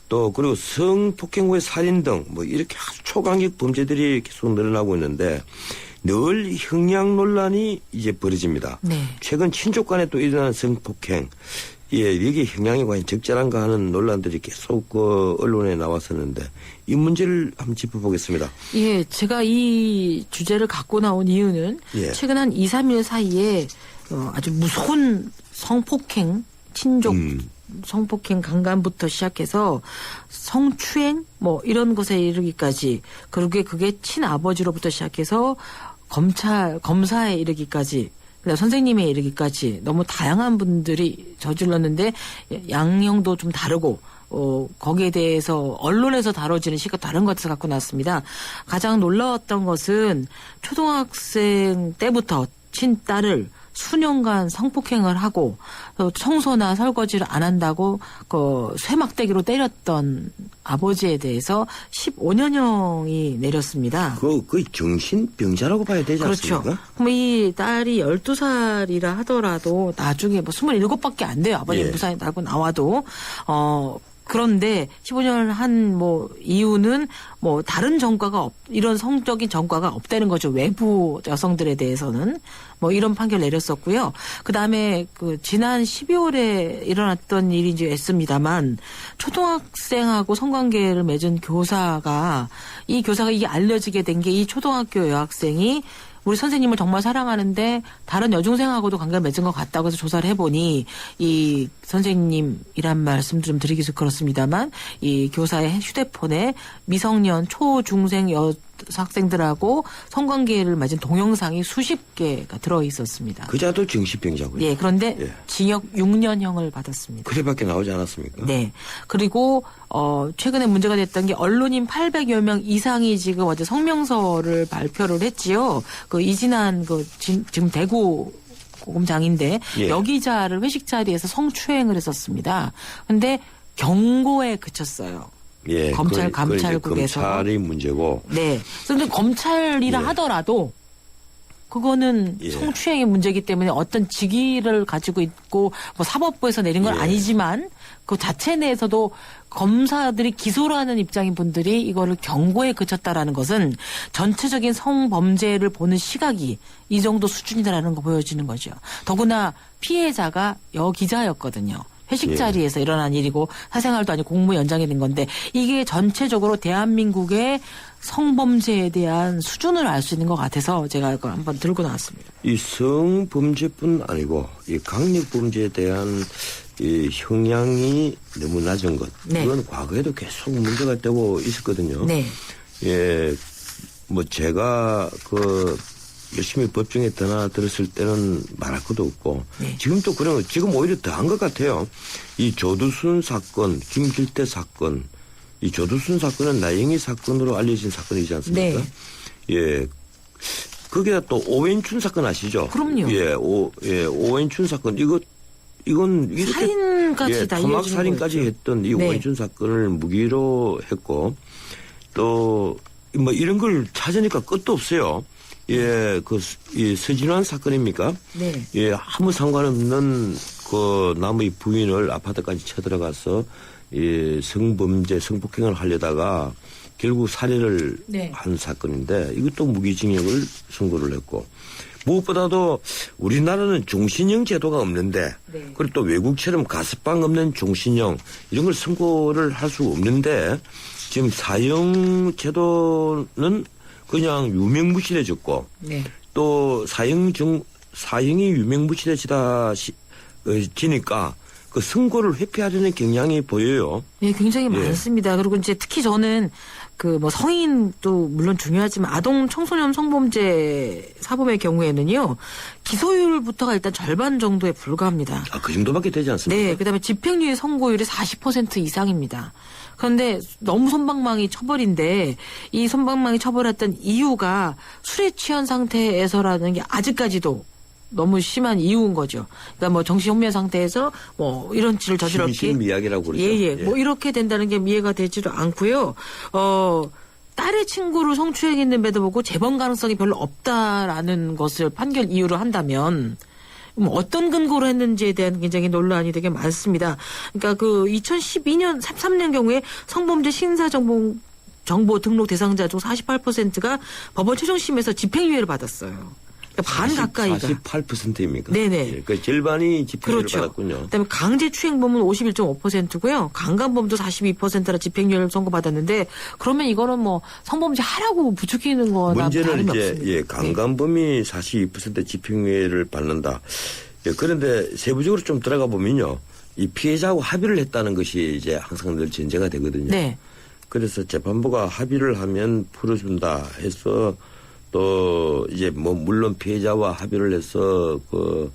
또 그리고 성폭행 후의 살인 등 뭐 이렇게 아주 초강력 범죄들이 계속 늘어나고 있는데 늘 형량 논란이 이제 벌어집니다.
네.
최근 친족 간에 또 일어난 성폭행, 예, 이게 형량이 과연 적절한가 하는 논란들이 계속 언론에 나왔었는데 이 문제를 한번 짚어보겠습니다.
예, 제가 이 주제를 갖고 나온 이유는
예.
최근 한 2, 3일 사이에 아주 무서운 성폭행, 친족 성폭행 강간부터 시작해서 성추행 뭐 이런 것에 이르기까지 그리고 그게 친아버지로부터 시작해서 검사에 이르기까지 그다음 선생님에 이르기까지 너무 다양한 분들이 저질렀는데 양형도 좀 다르고 거기에 대해서 언론에서 다뤄지는 시각 다른 것에서 갖고 나왔습니다. 가장 놀라웠던 것은 초등학생 때부터 친딸을 수년간 성폭행을 하고 청소나 설거지를 안 한다고 그 쇠막대기로 때렸던 아버지에 대해서 15년형이 내렸습니다.
거의 정신병자라고 봐야 되지
그렇죠.
않습니까?
그럼 이 딸이 12살이라 하더라도 나중에 뭐 27밖에 안 돼요. 아버님
예.
부산에 나고 나와도 그런데 15년을 한 뭐 이유는 뭐 다른 전과가 이런 성적인 전과가 없다는 거죠. 외부 여성들에 대해서는 뭐 이런 판결 내렸었고요. 그다음에 그 지난 12월에 일어났던 일인지 했습니다만 초등학생하고 성관계를 맺은 교사가 이게 알려지게 된 게 이 초등학교 여학생이 우리 선생님을 정말 사랑하는데 다른 여중생하고도 관계를 맺은 것 같다고 해서 조사를 해보니 이 선생님이란 말씀 좀 드리기 좀 그렇습니다만 이 교사의 휴대폰에 미성년 초중생 여학생들하고 성관계를 맺은 동영상이 수십 개가 들어있었습니다.
그자도 정신병자고요.
예, 그런데
예.
징역 6년형을 받았습니다.
그래밖에 나오지 않았습니까?
네. 그리고 최근에 문제가 됐던 게 언론인 800여 명 이상이 지금 어제 성명서를 발표를 했지요. 그 이진한 지금 대구 고검장인데
예.
여기자를 회식 자리에서 성추행을 했었습니다. 근데 경고에 그쳤어요.
예,
검찰 감찰국에서.
검찰이 문제고.
네. 그런데 검찰이라
예.
하더라도 그거는
예.
성추행의 문제이기 때문에 어떤 직위를 가지고 있고 뭐 사법부에서 내린 건
예.
아니지만 그 자체 내에서도 검사들이 기소를 하는 입장인 분들이 이거를 경고에 그쳤다라는 것은 전체적인 성범죄를 보는 시각이 이 정도 수준이다라는 거 보여지는 거죠. 더구나 피해자가 여기자였거든요. 회식
예.
자리에서 일어난 일이고 사생활도 아니고 공무 연장이 된 건데 이게 전체적으로 대한민국의 성범죄에 대한 수준을 알 수 있는 것 같아서 제가 이걸 한번 들고 나왔습니다.
이 성범죄뿐 아니고 이 강력범죄에 대한 이 형량이 너무 낮은 것.
네.
이건 과거에도 계속 문제가 되고 있었거든요.
네.
예, 뭐 제가 열심히 법정에 드나들었을 때는 말할 것도 없고
네.
지금도 지금 오히려 더한 것 같아요. 이 조두순 사건, 김길태 사건, 이 조두순 사건은 나영이 사건으로 알려진 사건이지 않습니까?
네.
예, 그게 또 오웬춘 사건 아시죠?
그럼요.
오웬춘 사건 이건 이렇게
살인까지 다
토막
이어지는
살인까지
거였죠.
했던 이
네.
오웬춘 사건을 무기로 했고 또 뭐 이런 걸 찾으니까 끝도 없어요. 이 서진환 사건입니까?
네.
아무 상관없는 그 남의 부인을 아파트까지 쳐들어가서 성범죄, 성폭행을 하려다가 결국 살해를
네.
한 사건인데 이것도 무기징역을 선고를 했고 무엇보다도 우리나라는 종신형 제도가 없는데
네.
그리고 또 외국처럼 가석방 없는 종신형 이런 걸 선고를 할 수 없는데 지금 사형 제도는 그냥 유명무실해졌고
네.
또 사형이 유명무실해지니까 그 선고를 회피하려는 경향이 보여요.
네, 굉장히 많습니다. 그리고 이제 특히 저는 그 뭐 성인도 물론 중요하지만 아동 청소년 성범죄 사범의 경우에는요 기소율부터가 일단 절반 정도에 불과합니다.
그 정도밖에 되지 않습니까?
네, 그다음에 집행유예 선고율이 40% 이상입니다. 그런데 너무 솜방망이 처벌인데 이 솜방망이 처벌했던 이유가 술에 취한 상태에서라는 게 아직까지도 너무 심한 이유인 거죠. 그러니까 뭐 정신혼미한 상태에서 뭐 이런 짓을 저지렀기.
심신미약이라고 그러죠.
뭐 이렇게 된다는 게 이해가 되지도 않고요. 딸의 친구를 성추행했는데도 보고 재범 가능성이 별로 없다라는 것을 판결 이유로 한다면 어떤 근거로 했는지에 대한 굉장히 논란이 되게 많습니다. 그러니까 그 2012년 13년 경우에 성범죄 신사정보 등록 대상자 중 48%가 법원 최종심에서 집행유예를 받았어요. 그러니까 반 가까이가.
48%입니까?
네네.
그 절반이 집행유예를
그렇죠.
받았군요.
그다음에 강제추행범은 51.5%고요. 강간범도 42%라 집행유예를 선고받았는데 그러면 이거는 뭐 성범죄 하라고 부추기는 거나
문제는
다름이
이제
없습니다.
강간범이 42% 집행유예를 받는다. 그런데 세부적으로 좀 들어가 보면요. 이 피해자하고 합의를 했다는 것이 이제 항상 늘 전제가 되거든요.
네.
그래서 재판부가 합의를 하면 풀어준다 해서 또 이제 뭐 물론 피해자와 합의를 해서 그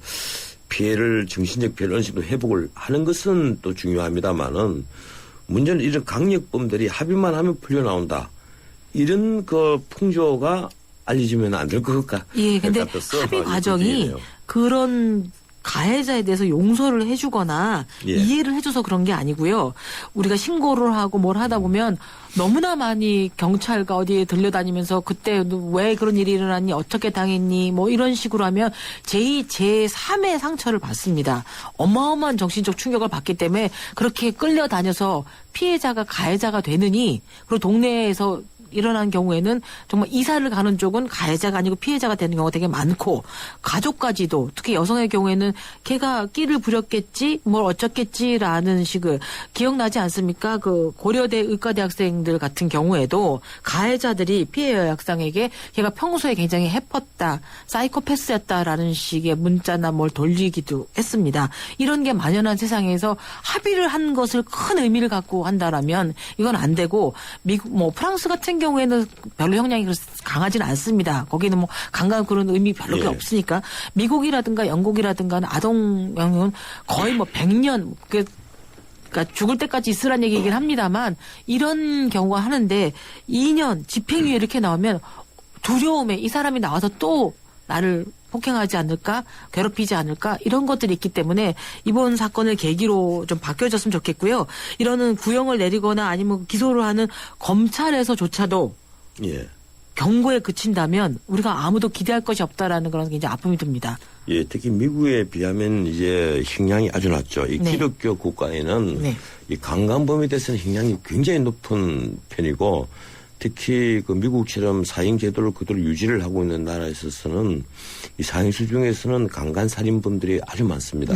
피해를 정신적 피해를 어느 정도 회복을 하는 것은 또 중요합니다만은 문제는 이런 강력범들이 합의만 하면 풀려 나온다. 이런 그 풍조가 알려지면 안 될 것 같아.
예, 근데 합의 과정이 그런 가해자에 대해서 용서를 해주거나 이해를 해줘서 그런 게 아니고요. 우리가 신고를 하고 뭘 하다 보면 너무나 많이 경찰과 어디에 들려다니면서 그때 왜 그런 일이 일어났니 어떻게 당했니 뭐 이런 식으로 하면 제2, 제3의 상처를 받습니다. 어마어마한 정신적 충격을 받기 때문에 그렇게 끌려다녀서 피해자가 가해자가 되느니 그리고 동네에서 일어난 경우에는 정말 이사를 가는 쪽은 가해자가 아니고 피해자가 되는 경우가 되게 많고 가족까지도 특히 여성의 경우에는 걔가 끼를 부렸겠지 뭘 어쩌겠지라는 식을 기억나지 않습니까? 그 고려대 의과대학생들 같은 경우에도 가해자들이 피해 여학생에게 걔가 평소에 굉장히 해펐다 사이코패스였다라는 식의 문자나 뭘 돌리기도 했습니다. 이런 게 만연한 세상에서 합의를 한 것을 큰 의미를 갖고 한다라면 이건 안 되고 미국 뭐 프랑스 같은 경우에는 별로 형량이 강하지는 않습니다. 거기는 뭐 강간 그런 의미 별로 없으니까 미국이라든가 영국이라든가는 아동형은 거의 뭐 100년 그러니까 죽을 때까지 있으란 얘기이긴 합니다만 이런 경우가 하는데 2년 집행유예 이렇게 나오면 두려움에 이 사람이 나와서 또 나를 폭행하지 않을까 괴롭히지 않을까 이런 것들이 있기 때문에 이번 사건을 계기로 좀 바뀌어졌으면 좋겠고요. 이러는 구형을 내리거나 아니면 기소를 하는 검찰에서조차도 경고에 그친다면 우리가 아무도 기대할 것이 없다라는 그런 게 이제 아픔이 듭니다.
예, 특히 미국에 비하면 이제 형량이 아주 낮죠. 이 기독교 국가에는 이 강간범에 대해서는 형량이 굉장히 높은 편이고 특히 그 미국처럼 사형 제도를 그대로 유지를 하고 있는 나라에 있어서는 이 사형수 중에서는 강간 살인범들이 아주 많습니다.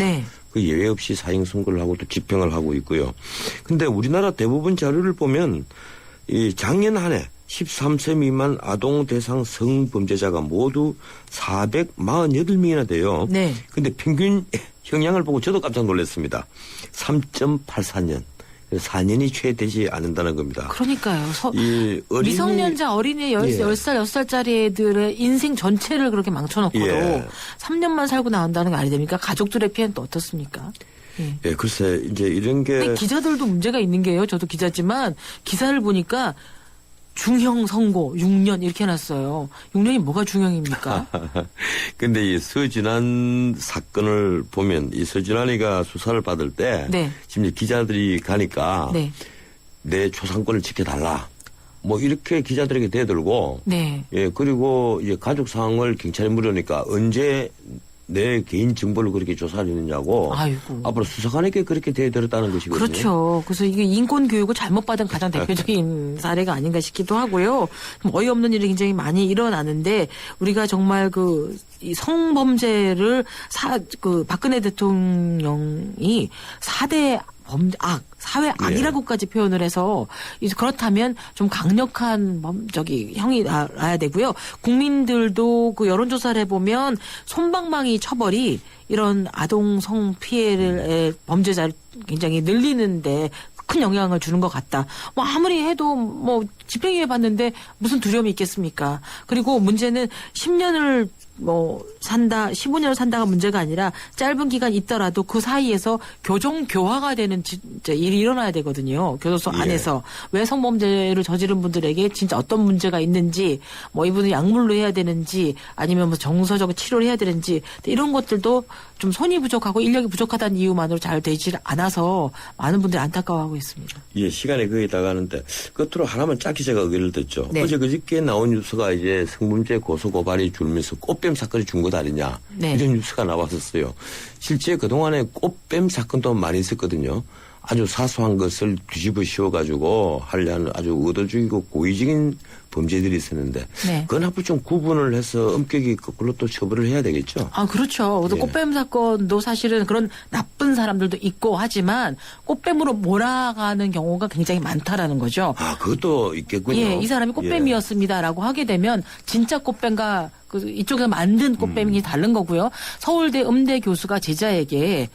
그 예외 없이 사형 선고를 하고 또 집행을 하고 있고요. 근데 우리나라 대부분 자료를 보면 이 작년 한 해 13세 미만 아동 대상 성범죄자가 모두 448명이나 돼요. 근데 평균 형량을 보고 저도 깜짝 놀랐습니다. 3.84년. 4년이 채 되지 않는다는 겁니다.
그러니까요. 미성년자 어린이 10살, 6살짜리 애들의 인생 전체를 그렇게 망쳐놓고도 3년만 살고 나온다는 거 아니 됩니까? 가족들의 피해는 또 어떻습니까?
예, 글쎄 이제 이런 게
근데 기자들도 문제가 있는 게요. 저도 기자지만 기사를 보니까 중형 선고 6년 이렇게 해놨어요. 6년이 뭐가 중형입니까?
근데 이 서진환 사건을 보면 이 서진환이가 수사를 받을 때
네.
심지어 기자들이 가니까
네.
내 초상권을 지켜달라. 뭐 이렇게 기자들에게 대들고
네.
예, 그리고 이제 가족 상황을 경찰에 물으니까 언제 내 개인 정보를 그렇게 조사를 했느냐고
아이고.
앞으로 수사관에게 그렇게 대들었다는 것이거든요.
그렇죠. 그래서 이게 인권 교육을 잘못 받은 가장 대표적인 사례가 아닌가 싶기도 하고요. 좀 어이없는 일이 굉장히 많이 일어나는데 우리가 정말 이 성범죄를 박근혜 대통령이 4대 사회 악이라고까지 표현을 해서 그렇다면 좀 강력한 형이 나야 되고요. 국민들도 그 여론조사를 해보면 솜방망이 처벌이 이런 아동 성 피해를 범죄자를 굉장히 늘리는데 큰 영향을 주는 것 같다. 뭐 아무리 해도 집행유예 받는데 무슨 두려움이 있겠습니까? 그리고 문제는 10년을 15년을 산다가 문제가 아니라 짧은 기간 있더라도 그 사이에서 교정교화가 되는 진짜 일이 일어나야 되거든요. 교도소 안에서. 왜 성범죄를 저지른 분들에게 진짜 어떤 문제가 있는지, 이분은 약물로 해야 되는지, 아니면 정서적 치료를 해야 되는지, 이런 것들도 좀 손이 부족하고 인력이 부족하다는 이유만으로 잘 되지 않아서 많은 분들이 안타까워하고 있습니다.
예, 시간이 거의 다 가는데 끝으로 하나만 짧게 제가 의견을 듣죠.
네.
어제 그저께 나온 뉴스가 이제 성범죄 고소고발이 줄면서 꽃뱀 사건이 준 것 아니냐.
네.
이런 뉴스가 나왔었어요. 실제 그동안에 꽃뱀 사건도 많이 있었거든요. 아주 사소한 것을 뒤집어 씌워가지고 하려는 아주 의도적이고 고의적인 범죄들이 있었는데
네.
그건 앞으로 좀 구분을 해서 엄격히 그걸로 또 처벌을 해야 되겠죠.
그렇죠.
예.
꽃뱀 사건도 사실은 그런 나쁜 사람들도 있고 하지만 꽃뱀으로 몰아가는 경우가 굉장히 많다라는 거죠.
그것도 있겠군요.
예, 이 사람이 꽃뱀이었습니다라고 하게 되면 진짜 꽃뱀과 이쪽에서 만든 꽃뱀이 다른 거고요. 서울대 음대 교수가 제자에게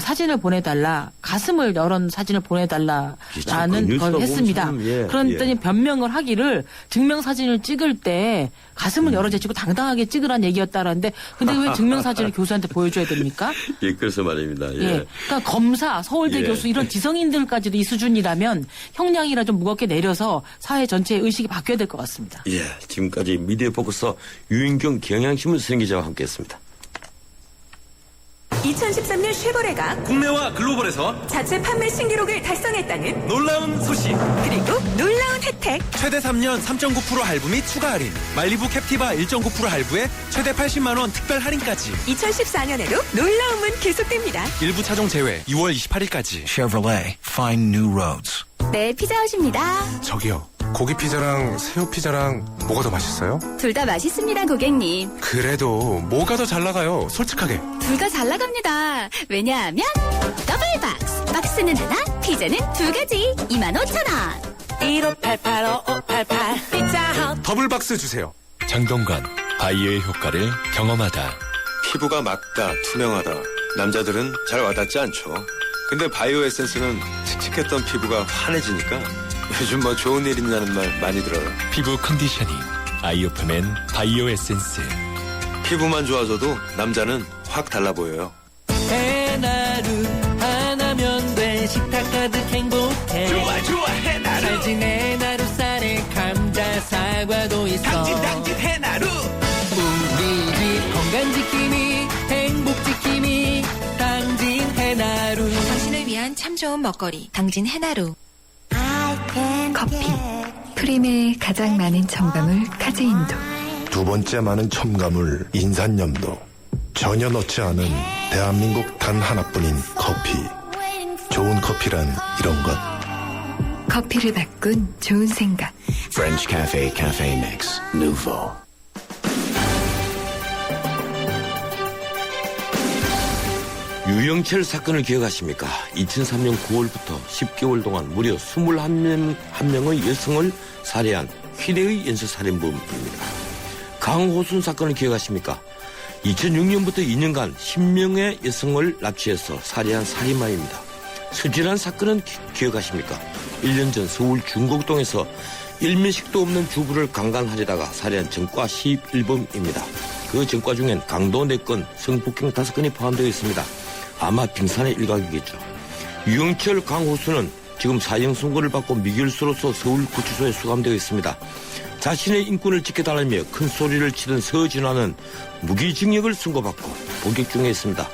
사진을 보내달라, 가슴을 열은 사진을 보내달라라는 걸 했습니다. 그런데 변명을 하기를 증명사진을 찍을 때 가슴을 열어 제치고 당당하게 찍으란 얘기였다라는데 근데 왜 증명사진을 교수한테 보여줘야 됩니까?
예, 그래서 말입니다. 예.
예. 그러니까 검사, 서울대 교수 이런 지성인들까지도 이 수준이라면 형량이라 좀 무겁게 내려서 사회 전체의 의식이 바뀌어야 될 것 같습니다.
예, 지금까지 미디어 포커스 유인경 경향신문 선기자와 함께했습니다.
2013년 쉐보레가
국내와 글로벌에서
자체 판매 신기록을 달성했다는
놀라운 소식.
그리고 놀라운 혜택.
최대 3년 3.9% 할부 및 추가 할인. 말리부 캡티바 1.9% 할부에 최대 80만 원 특별 할인까지.
2014년에도 놀라움은 계속됩니다.
일부 차종 제외 2월 28일까지.
Chevrolet, find new roads.
네, 피자헛입니다.
저기요, 고기 피자랑 새우 피자랑 뭐가 더 맛있어요?
둘 다 맛있습니다, 고객님.
그래도 뭐가 더 잘 나가요? 솔직하게.
둘 다 잘 나갑니다. 왜냐하면 더블 박스. 박스는 하나, 피자는 두 가지. 25,000원.
1588-5588 피자헛.
더블 박스 주세요.
장동건, 바이오의 효과를 경험하다.
피부가 맑다, 투명하다. 남자들은 잘 와닿지 않죠. 근데 바이오 에센스는 칙칙했던 피부가 환해지니까 요즘 좋은 일 있냐는 말 많이 들어요.
피부 컨디셔닝, 아이오프맨 바이오 에센스.
피부만 좋아져도 남자는 확 달라 보여요.
해나루 하나면 돼. 식탁 가득 행복해.
좋아 해나루.
살진 해나루 쌀에 감자 사과도 있어.
당진 해나루.
우리 집 건강지킴이 행복지킴이 당진 해나루.
당신을 위한 참 좋은 먹거리 당진 해나루. 커피, 프림의 가장 많은 첨가물 카제인도,
두 번째 많은 첨가물 인산염도, 전혀 넣지 않은 대한민국 단 하나뿐인 커피. 좋은 커피란 이런 것.
커피를 바꾼 좋은 생각.
French Cafe Cafe Mix Nouveau.
유영철 사건을 기억하십니까? 2003년 9월부터 10개월 동안 무려 21명의 여성을 살해한 희대의 연쇄살인범입니다. 강호순 사건을 기억하십니까? 2006년부터 2년간 10명의 여성을 납치해서 살해한 살인마입니다. 서진환 사건은 기억하십니까? 1년 전 서울 중곡동에서 일면식도 없는 주부를 강간하려다가 살해한 전과 11범입니다. 그 전과 중엔 강도 4건, 성폭행 5건이 포함되어 있습니다. 아마 빙산의 일각이겠죠. 유영철, 강호수는 지금 사형 선고를 받고 미결수로서 서울구치소에 수감되어 있습니다. 자신의 인권을 지켜달라며 큰 소리를 치던 서진화는 무기징역을 선고받고 복역 중에 있습니다.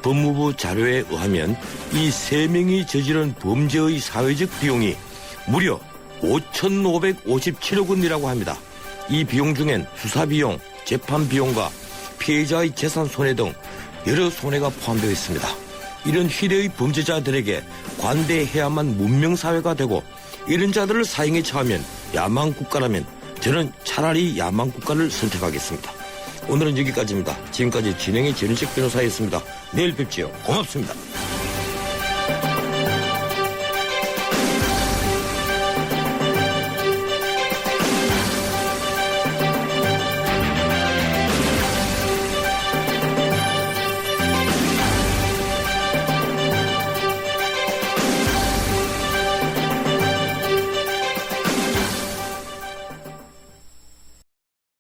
법무부 자료에 의하면 이 3명이 저지른 범죄의 사회적 비용이 무려 5,557억 원이라고 합니다. 이 비용 중엔 수사비용, 재판비용과 피해자의 재산 손해 등 여러 손해가 포함되어 있습니다. 이런 희대의 범죄자들에게 관대해야만 문명사회가 되고 이런 자들을 사형에 처하면 야망국가라면 저는 차라리 야망국가를 선택하겠습니다. 오늘은 여기까지입니다. 지금까지 진행의 전인식 변호사였습니다. 내일 뵙지요. 고맙습니다.